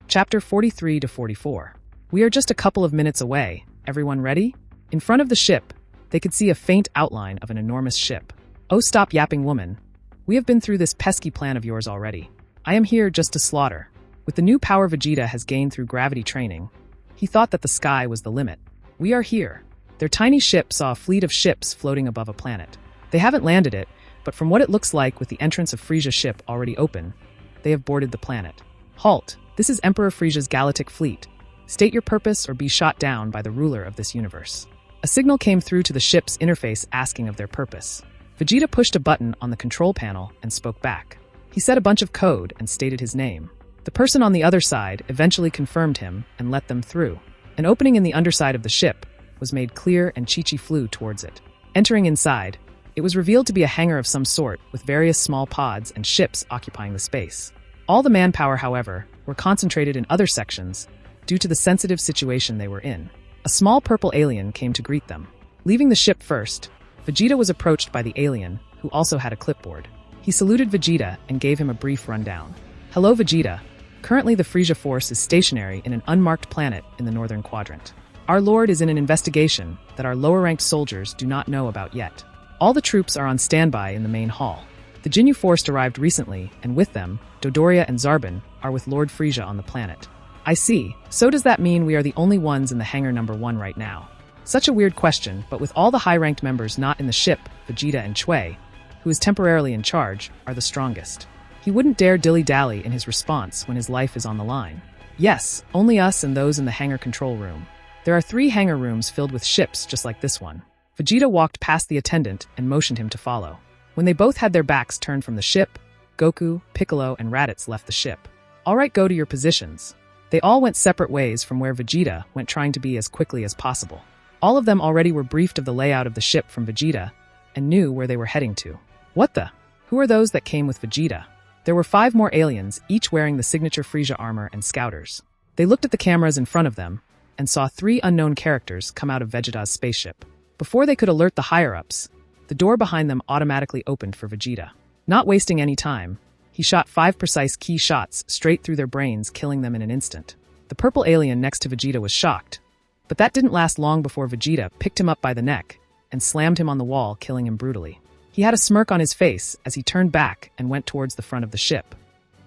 Chapter 43 to 44. We are just a couple of minutes away. Everyone ready? In front of the ship, they could see a faint outline of an enormous ship. Oh, stop yapping, woman. We have been through this pesky plan of yours already. I am here just to slaughter. With the new power Vegeta has gained through gravity training, he thought that the sky was the limit. We are here. Their tiny ship saw a fleet of ships floating above a planet. They haven't landed it, but from what it looks like with the entrance of Frisia's ship already open, they have boarded the planet. Halt! This is Emperor Frisia's galactic fleet. State your purpose or be shot down by the ruler of this universe. A signal came through to the ship's interface asking of their purpose. Vegeta pushed a button on the control panel and spoke back. He said a bunch of code and stated his name. The person on the other side eventually confirmed him and let them through. An opening in the underside of the ship was made clear and Chi-Chi flew towards it. Entering inside, it was revealed to be a hangar of some sort with various small pods and ships occupying the space. All the manpower, however, were concentrated in other sections due to the sensitive situation they were in. A small purple alien came to greet them. Leaving the ship first, Vegeta was approached by the alien, who also had a clipboard. He saluted Vegeta and gave him a brief rundown. Hello, Vegeta. Currently, the Frisia force is stationary in an unmarked planet in the northern quadrant. Our lord is in an investigation that our lower-ranked soldiers do not know about yet. All the troops are on standby in the main hall. The Ginyu force arrived recently, and with them, Dodoria and Zarbon are with Lord Frisia on the planet. I see. So does that mean we are the only ones in the hangar number 1 right now? Such a weird question, but with all the high-ranked members not in the ship, Vegeta and Chui, who is temporarily in charge, are the strongest. He wouldn't dare dilly-dally in his response when his life is on the line. Yes, only us and those in the hangar control room. There are 3 hangar rooms filled with ships just like this one. Vegeta walked past the attendant and motioned him to follow. When they both had their backs turned from the ship, Goku, Piccolo, and Raditz left the ship. All right, go to your positions. They all went separate ways from where Vegeta went, trying to be as quickly as possible. All of them already were briefed of the layout of the ship from Vegeta and knew where they were heading to. What the? Who are those that came with Vegeta? There were 5 more aliens, each wearing the signature Frisia armor and scouters. They looked at the cameras in front of them and saw 3 unknown characters come out of Vegeta's spaceship. Before they could alert the higher-ups, the door behind them automatically opened for Vegeta. Not wasting any time, he shot 5 precise key shots straight through their brains, killing them in an instant. The purple alien next to Vegeta was shocked, but that didn't last long before Vegeta picked him up by the neck and slammed him on the wall, killing him brutally. He had a smirk on his face as he turned back and went towards the front of the ship.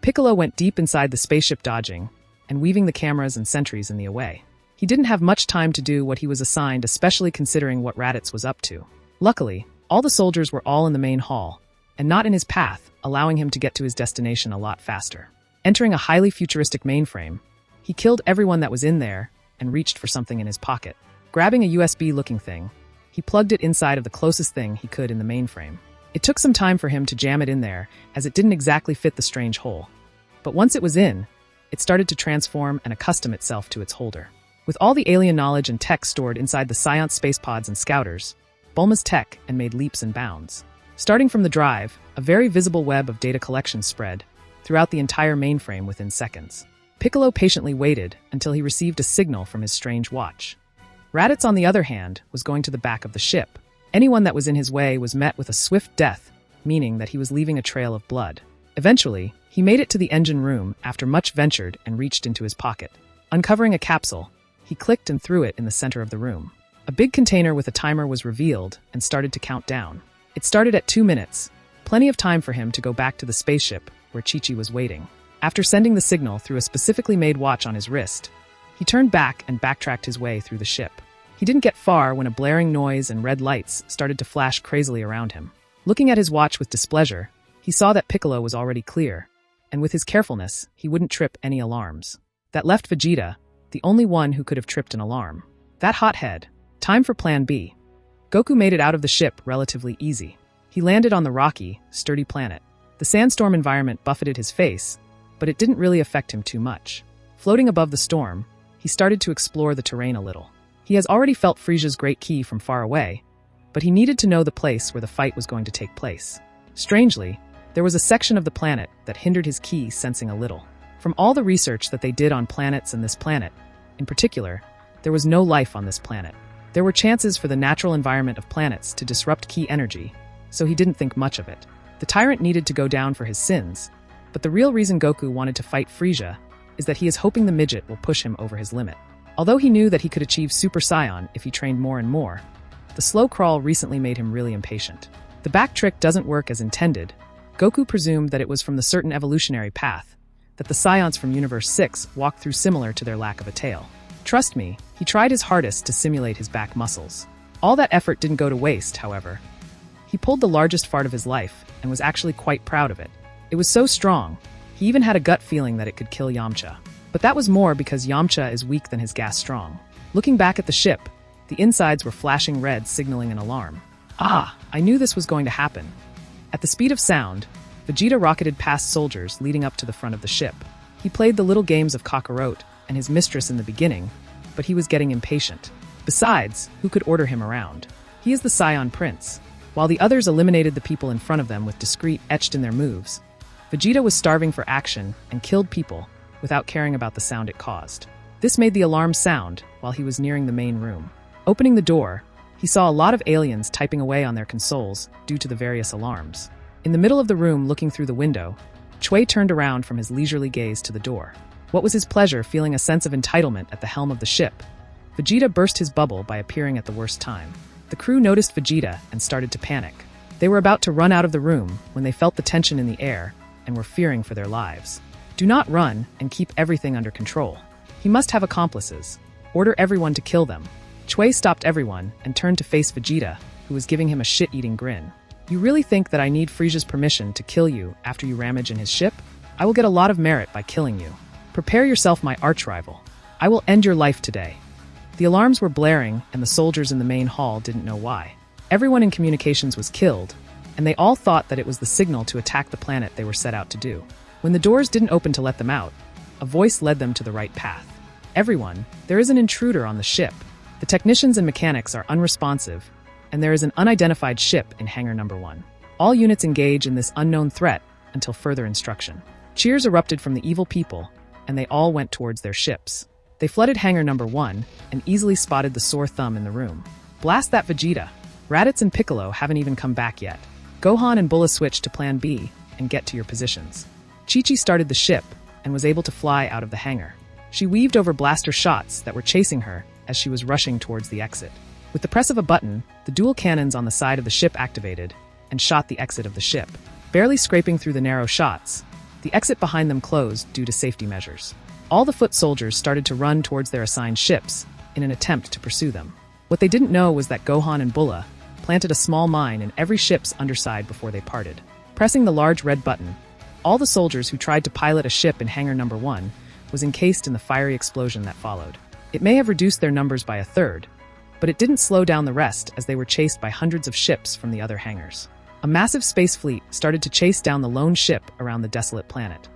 Piccolo went deep inside the spaceship, dodging and weaving the cameras and sentries in the way. He didn't have much time to do what he was assigned, especially considering what Raditz was up to. Luckily, all the soldiers were all in the main hall, and not in his path, allowing him to get to his destination a lot faster. Entering a highly futuristic mainframe, he killed everyone that was in there and reached for something in his pocket. Grabbing a USB-looking thing, he plugged it inside of the closest thing he could in the mainframe. It took some time for him to jam it in there, as it didn't exactly fit the strange hole. But once it was in, it started to transform and accustom itself to its holder. With all the alien knowledge and tech stored inside the Science space pods and scouters, Bulma's tech and made leaps and bounds. Starting from the drive, a very visible web of data collection spread throughout the entire mainframe within seconds. Piccolo patiently waited until he received a signal from his strange watch. Raditz, on the other hand, was going to the back of the ship. Anyone that was in his way was met with a swift death, meaning that he was leaving a trail of blood. Eventually, he made it to the engine room after much ventured and reached into his pocket. Uncovering a capsule, he clicked and threw it in the center of the room. A big container with a timer was revealed and started to count down. It started at 2 minutes, plenty of time for him to go back to the spaceship where Chi-Chi was waiting. After sending the signal through a specifically made watch on his wrist, he turned back and backtracked his way through the ship. He didn't get far when a blaring noise and red lights started to flash crazily around him. Looking at his watch with displeasure, he saw that Piccolo was already clear, and with his carefulness, he wouldn't trip any alarms. That left Vegeta, the only one who could have tripped an alarm. That hothead. Time for Plan B. Goku made it out of the ship relatively easy. He landed on the rocky, sturdy planet. The sandstorm environment buffeted his face, but it didn't really affect him too much. Floating above the storm, he started to explore the terrain a little. He has already felt Frisia's great ki from far away, but he needed to know the place where the fight was going to take place. Strangely, there was a section of the planet that hindered his ki sensing a little. From all the research that they did on planets and this planet, in particular, there was no life on this planet. There were chances for the natural environment of planets to disrupt ki energy, so he didn't think much of it. The tyrant needed to go down for his sins, but the real reason Goku wanted to fight Frisia is that he is hoping the midget will push him over his limit. Although he knew that he could achieve Super Saiyan if he trained more and more, the slow crawl recently made him really impatient. The back trick doesn't work as intended. Goku presumed that it was from the certain evolutionary path that the Saiyans from Universe 6 walked through, similar to their lack of a tail. Trust me, he tried his hardest to simulate his back muscles. All that effort didn't go to waste, however. He pulled the largest fart of his life and was actually quite proud of it. It was so strong, he even had a gut feeling that it could kill Yamcha. But that was more because Yamcha is weak than his gas strong. Looking back at the ship, the insides were flashing red, signaling an alarm. Ah, I knew this was going to happen. At the speed of sound, Vegeta rocketed past soldiers leading up to the front of the ship. He played the little games of Kakarot and his mistress in the beginning, but he was getting impatient. Besides, who could order him around? He is the Saiyan Prince. While the others eliminated the people in front of them with discreet etched in their moves, Vegeta was starving for action and killed people without caring about the sound it caused. This made the alarm sound while he was nearing the main room. Opening the door, he saw a lot of aliens typing away on their consoles due to the various alarms. In the middle of the room, looking through the window, Chui turned around from his leisurely gaze to the door. What was his pleasure feeling a sense of entitlement at the helm of the ship? Vegeta burst his bubble by appearing at the worst time. The crew noticed Vegeta and started to panic. They were about to run out of the room when they felt the tension in the air and were fearing for their lives. Do not run and keep everything under control. He must have accomplices. Order everyone to kill them. Chui stopped everyone and turned to face Vegeta, who was giving him a shit-eating grin. You really think that I need Frieza's permission to kill you after you ramage in his ship? I will get a lot of merit by killing you. Prepare yourself, my arch-rival. I will end your life today. The alarms were blaring, and the soldiers in the main hall didn't know why. Everyone in communications was killed, and they all thought that it was the signal to attack the planet they were set out to do. When the doors didn't open to let them out, a voice led them to the right path. Everyone, there is an intruder on the ship. The technicians and mechanics are unresponsive, and there is an unidentified ship in Hangar Number 1. All units engage in this unknown threat until further instruction. Cheers erupted from the evil people, and they all went towards their ships. They flooded Hangar Number 1 and easily spotted the sore thumb in the room. Blast that Vegeta! Raditz and Piccolo haven't even come back yet. Gohan and Bulma switched to Plan B and get to your positions. Chi-Chi started the ship and was able to fly out of the hangar. She weaved over blaster shots that were chasing her as she was rushing towards the exit. With the press of a button, the dual cannons on the side of the ship activated and shot the exit of the ship. Barely scraping through the narrow shots, the exit behind them closed due to safety measures. All the foot soldiers started to run towards their assigned ships in an attempt to pursue them. What they didn't know was that Gohan and Bulma planted a small mine in every ship's underside before they parted. Pressing the large red button, all the soldiers who tried to pilot a ship in Hangar Number 1 was encased in the fiery explosion that followed. It may have reduced their numbers by a third, but it didn't slow down the rest as they were chased by hundreds of ships from the other hangars. A massive space fleet started to chase down the lone ship around the desolate planet.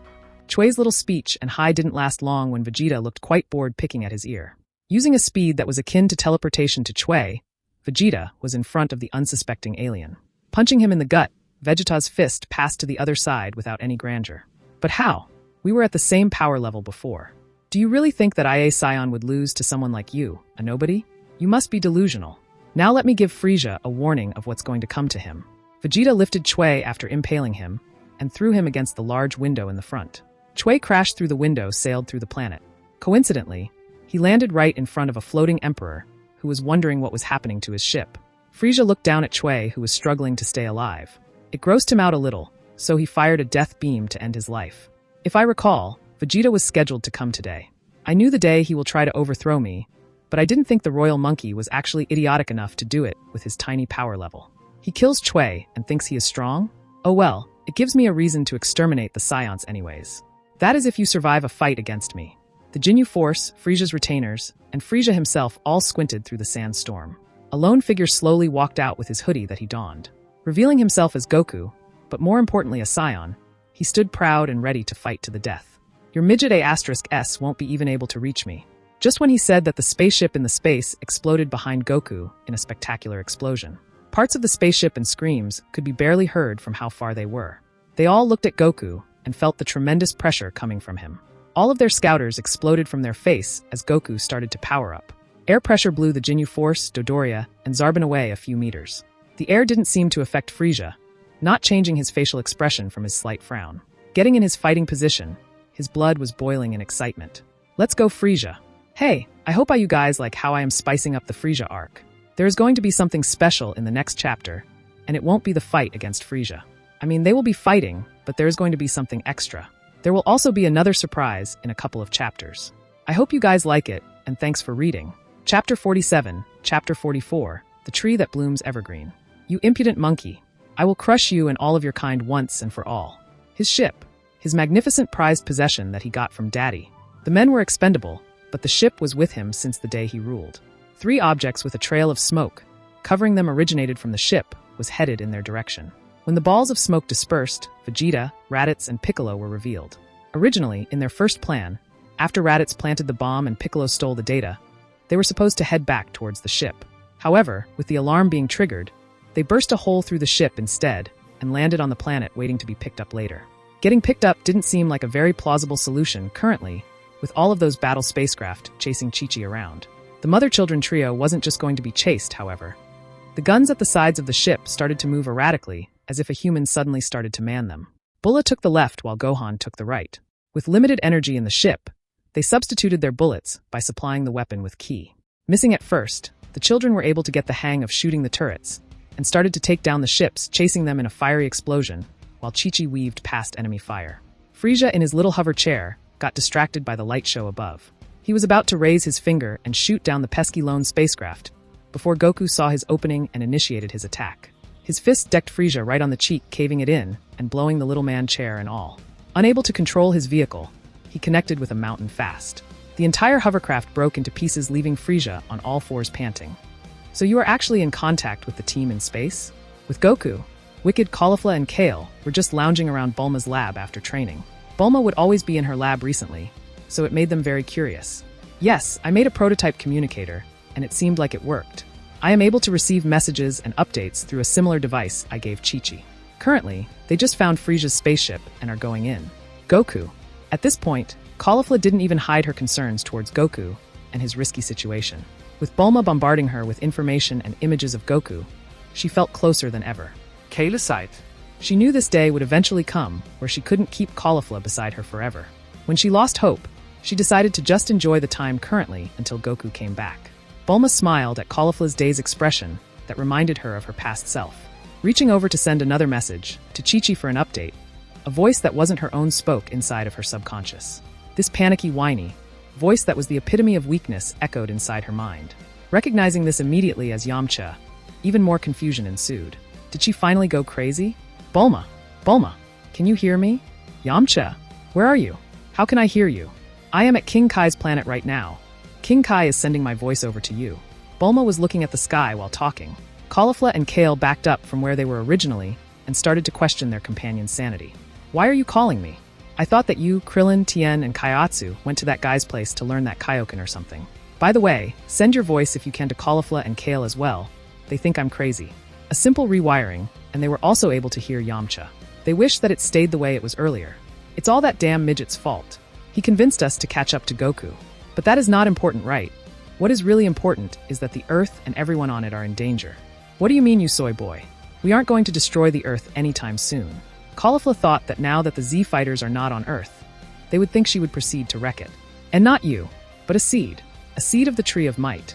Chui's little speech and hi didn't last long when Vegeta looked quite bored picking at his ear. Using a speed that was akin to teleportation to Chui, Vegeta was in front of the unsuspecting alien. Punching him in the gut, Vegeta's fist passed to the other side without any grandeur. But how? We were at the same power level before. Do you really think that IA Scion would lose to someone like you, a nobody? You must be delusional. Now let me give Frieza a warning of what's going to come to him. Vegeta lifted Chui after impaling him and threw him against the large window in the front. Chui crashed through the window, sailed through the planet. Coincidentally, he landed right in front of a floating emperor who was wondering what was happening to his ship. Frieza looked down at Chui, who was struggling to stay alive. It grossed him out a little, so he fired a death beam to end his life. If I recall, Vegeta was scheduled to come today. I knew the day he will try to overthrow me, but I didn't think the royal monkey was actually idiotic enough to do it with his tiny power level. He kills Chui and thinks he is strong? Oh well, it gives me a reason to exterminate the Scions anyways. That is if you survive a fight against me. The Jinyu Force, Frieza's retainers, and Frieza himself all squinted through the sandstorm. A lone figure slowly walked out with his hoodie that he donned. Revealing himself as Goku, but more importantly a Scion, he stood proud and ready to fight to the death. Your midget A*S won't be even able to reach me. Just when he said that, the spaceship in the space exploded behind Goku in a spectacular explosion. Parts of the spaceship and screams could be barely heard from how far they were. They all looked at Goku and felt the tremendous pressure coming from him. All of their scouters exploded from their face as Goku started to power up. Air pressure blew the Jinyu Force, Dodoria, and Zarbon away a few meters. The air didn't seem to affect Frieza, not changing his facial expression from his slight frown. Getting in his fighting position, his His blood was boiling in excitement. Let's go, Frisia. Hey, I hope you guys like how I am spicing up the Frisia arc. There is going to be something special in the next chapter, and it won't be the fight against Frisia. I mean, they will be fighting, but there is going to be something extra. There will also be another surprise in a couple of chapters. I hope you guys like it, and thanks for reading. Chapter 47, Chapter 44, The Tree That Blooms Evergreen. You impudent monkey, I will crush you and all of your kind once and for all. His ship, his magnificent prized possession that he got from Daddy. The men were expendable, but the ship was with him since the day he ruled. 3 objects with a trail of smoke, covering them originated from the ship, was headed in their direction. When the balls of smoke dispersed, Vegeta, Raditz, and Piccolo were revealed. Originally, in their first plan, after Raditz planted the bomb and Piccolo stole the data, they were supposed to head back towards the ship. However, with the alarm being triggered, they burst a hole through the ship instead and landed on the planet waiting to be picked up later. Getting picked up didn't seem like a very plausible solution currently, with all of those battle spacecraft chasing Chi-Chi around. The mother-children trio wasn't just going to be chased, however. The guns at the sides of the ship started to move erratically, as if a human suddenly started to man them. Bulla took the left while Gohan took the right. With limited energy in the ship, they substituted their bullets by supplying the weapon with ki. Missing at first, the children were able to get the hang of shooting the turrets, and started to take down the ships, chasing them in a fiery explosion, while Chi-Chi weaved past enemy fire. Frisia, in his little hover chair, got distracted by the light show above. He was about to raise his finger and shoot down the pesky lone spacecraft, before Goku saw his opening and initiated his attack. His fist decked Frisia right on the cheek, caving it in, and blowing the little man chair and all. Unable to control his vehicle, he connected with a mountain fast. The entire hovercraft broke into pieces, leaving Frisia on all fours panting. So you are actually in contact with the team in space? With Goku, Wicked, Caulifla, and Kale were just lounging around Bulma's lab after training. Bulma would always be in her lab recently, so it made them very curious. Yes, I made a prototype communicator, and it seemed like it worked. I am able to receive messages and updates through a similar device I gave Chi-Chi. Currently, they just found Frisia's spaceship and are going in. Goku. At this point, Caulifla didn't even hide her concerns towards Goku and his risky situation. With Bulma bombarding her with information and images of Goku, she felt closer than ever. Kayla sight. She knew this day would eventually come where she couldn't keep Caulifla beside her forever. When she lost hope, she decided to just enjoy the time currently until Goku came back. Bulma smiled at Caulifla's dazed expression that reminded her of her past self. Reaching over to send another message to Chi-Chi for an update, a voice that wasn't her own spoke inside of her subconscious. This panicky, whiny voice that was the epitome of weakness echoed inside her mind. Recognizing this immediately as Yamcha, even more confusion ensued. Did she finally go crazy? Bulma! Bulma! Can you hear me? Yamcha! Where are you? How can I hear you? I am at King Kai's planet right now. King Kai is sending my voice over to you. Bulma was looking at the sky while talking. Caulifla and Kale backed up from where they were originally and started to question their companion's sanity. Why are you calling me? I thought that you, Krillin, Tien, and Kaiotsu went to that guy's place to learn that Kaioken or something. By the way, send your voice if you can to Caulifla and Kale as well. They think I'm crazy. A simple rewiring, and they were also able to hear Yamcha. They wish that it stayed the way it was earlier. It's all that damn midget's fault. He convinced us to catch up to Goku. But that is not important, right? What is really important is that the Earth and everyone on it are in danger. What do you mean, you soy boy? We aren't going to destroy the Earth anytime soon. Caulifla thought that now that the Z fighters are not on Earth, they would think she would proceed to wreck it. And not you, but a seed of the Tree of Might.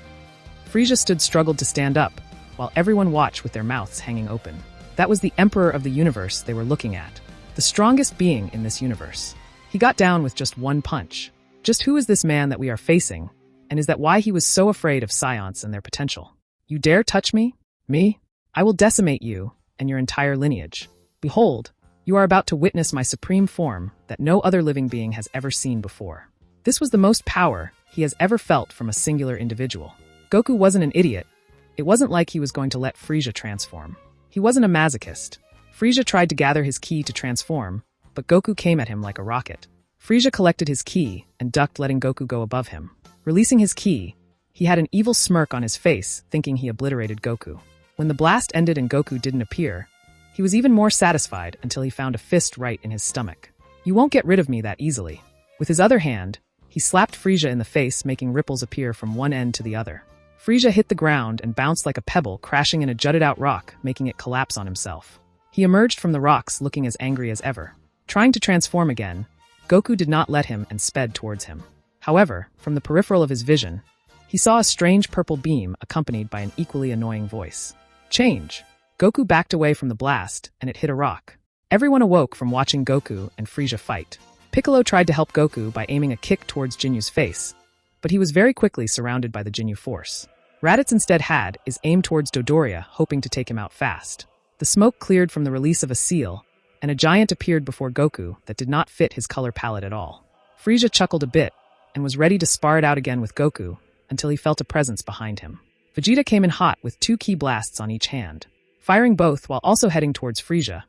Frisia struggled to stand up, while everyone watched with their mouths hanging open. That was the Emperor of the Universe they were looking at, the strongest being in this universe. He got down with just one punch. Just who is this man that we are facing, and is that why he was so afraid of Scions and their potential? You dare touch me? Me? I will decimate you and your entire lineage. Behold, you are about to witness my supreme form that no other living being has ever seen before. This was the most power he has ever felt from a singular individual. Goku wasn't an idiot. It wasn't like he was going to let Frisia transform. He wasn't a masochist. Frisia tried to gather his ki to transform, but Goku came at him like a rocket. Frisia collected his ki and ducked, letting Goku go above him. Releasing his ki, he had an evil smirk on his face, thinking he obliterated Goku. When the blast ended and Goku didn't appear, he was even more satisfied until he found a fist right in his stomach. You won't get rid of me that easily. With his other hand, he slapped Frisia in the face, making ripples appear from one end to the other. Frisia hit the ground and bounced like a pebble, crashing in a jutted-out rock, making it collapse on himself. He emerged from the rocks looking as angry as ever. Trying to transform again, Goku did not let him and sped towards him. However, from the peripheral of his vision, he saw a strange purple beam accompanied by an equally annoying voice. Change! Goku backed away from the blast, and it hit a rock. Everyone awoke from watching Goku and Frieza fight. Piccolo tried to help Goku by aiming a kick towards Jinyu's face, but he was very quickly surrounded by the Jinyu force. Raditz instead had his aim towards Dodoria, hoping to take him out fast. The smoke cleared from the release of a seal, and a giant appeared before Goku that did not fit his color palette at all. Frieza chuckled a bit and was ready to spar it out again with Goku until he felt a presence behind him. Vegeta came in hot with 2 ki blasts on each hand. Firing both while also heading towards Frieza,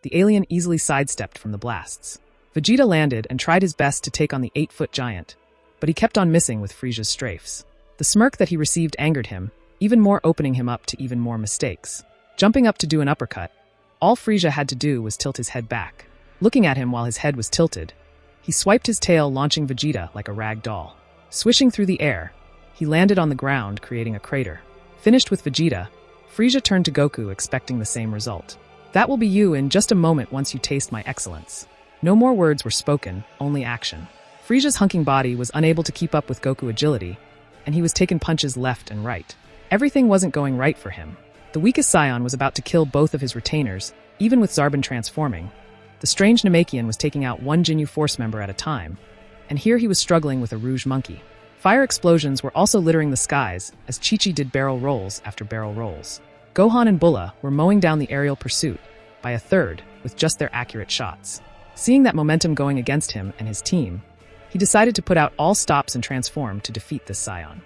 the alien easily sidestepped from the blasts. Vegeta landed and tried his best to take on the 8-foot giant, but he kept on missing with Frieza's strafes. The smirk that he received angered him, even more opening him up to even more mistakes. Jumping up to do an uppercut, all Frieza had to do was tilt his head back. Looking at him while his head was tilted, he swiped his tail, launching Vegeta like a rag doll. Swishing through the air, he landed on the ground, creating a crater. Finished with Vegeta, Frieza turned to Goku, expecting the same result. That will be you in just a moment once you taste my excellence. No more words were spoken, only action. Frieza's hunking body was unable to keep up with Goku agility, and he was taking punches left and right. Everything wasn't going right for him. The weakest Scion was about to kill both of his retainers, even with Zarbon transforming. The strange Namekian was taking out one Jinyu force member at a time, and here he was struggling with a Rouge monkey. Fire explosions were also littering the skies as Chi-Chi did barrel rolls after barrel rolls. Gohan and Bulla were mowing down the aerial pursuit by a third with just their accurate shots. Seeing that momentum going against him and his team, he decided to put out all stops and transform to defeat this Scion.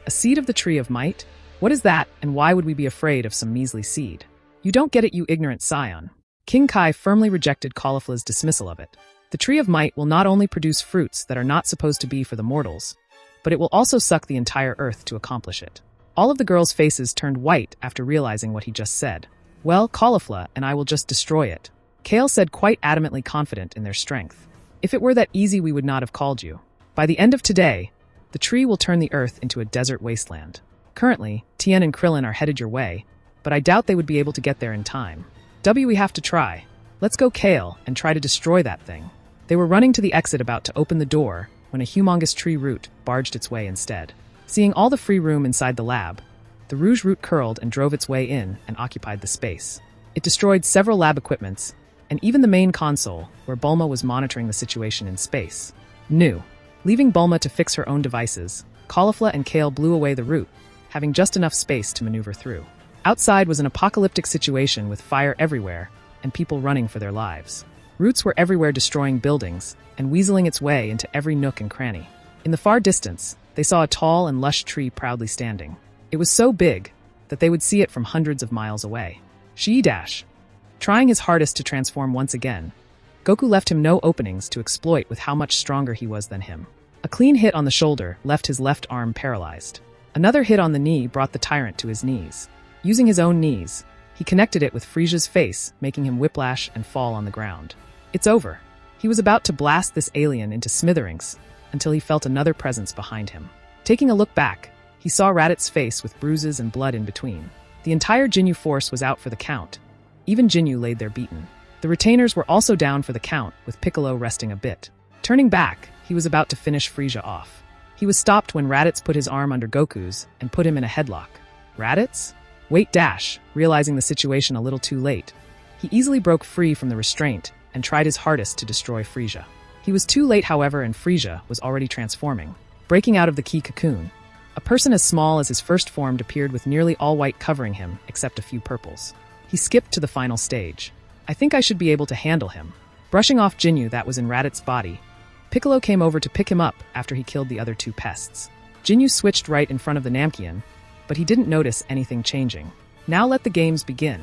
A seed of the Tree of Might? What is that, and why would we be afraid of some measly seed? You don't get it, you ignorant Scion. King Kai firmly rejected Caulifla's dismissal of it. The Tree of Might will not only produce fruits that are not supposed to be for the mortals, but it will also suck the entire earth to accomplish it. All of the girls' faces turned white after realizing what he just said. Well, Caulifla and I will just destroy it. Kale said, quite adamantly confident in their strength. If it were that easy, we would not have called you. By the end of today, the tree will turn the earth into a desert wasteland. Currently, Tien and Krillin are headed your way, but I doubt they would be able to get there in time. We have to try. Let's go, Kale, and try to destroy that thing. They were running to the exit about to open the door when a humongous tree root barged its way instead. Seeing all the free room inside the lab, the Rouge root curled and drove its way in and occupied the space. It destroyed several lab equipments, and even the main console, where Bulma was monitoring the situation in space. Leaving Bulma to fix her own devices, Caulifla and Kale blew away the root, having just enough space to maneuver through. Outside was an apocalyptic situation with fire everywhere and people running for their lives. Roots were everywhere, destroying buildings and weaseling its way into every nook and cranny. In the far distance, they saw a tall and lush tree proudly standing. It was so big that they would see it from hundreds of miles away. She-dash. Trying his hardest to transform once again, Goku left him no openings to exploit with how much stronger he was than him. A clean hit on the shoulder left his left arm paralyzed. Another hit on the knee brought the tyrant to his knees. Using his own knees, he connected it with Frieza's face, making him whiplash and fall on the ground. It's over. He was about to blast this alien into smithereens until he felt another presence behind him. Taking a look back, he saw Raditz's face with bruises and blood in between. The entire Jinyu force was out for the count. Even Jinyu laid there beaten. The retainers were also down for the count, with Piccolo resting a bit. Turning back, he was about to finish Frieza off. He was stopped when Raditz put his arm under Goku's and put him in a headlock. Raditz? Wait, realizing the situation a little too late. He easily broke free from the restraint and tried his hardest to destroy Frieza. He was too late, however, and Frieza was already transforming. Breaking out of the ki cocoon, a person as small as his first form appeared with nearly all white covering him, except a few purples. He skipped to the final stage. I think I should be able to handle him. Brushing off Jinyu that was in Raditz's body, Piccolo came over to pick him up after he killed the other two pests. Jinyu switched right in front of the Namekian, but he didn't notice anything changing. Now let the games begin.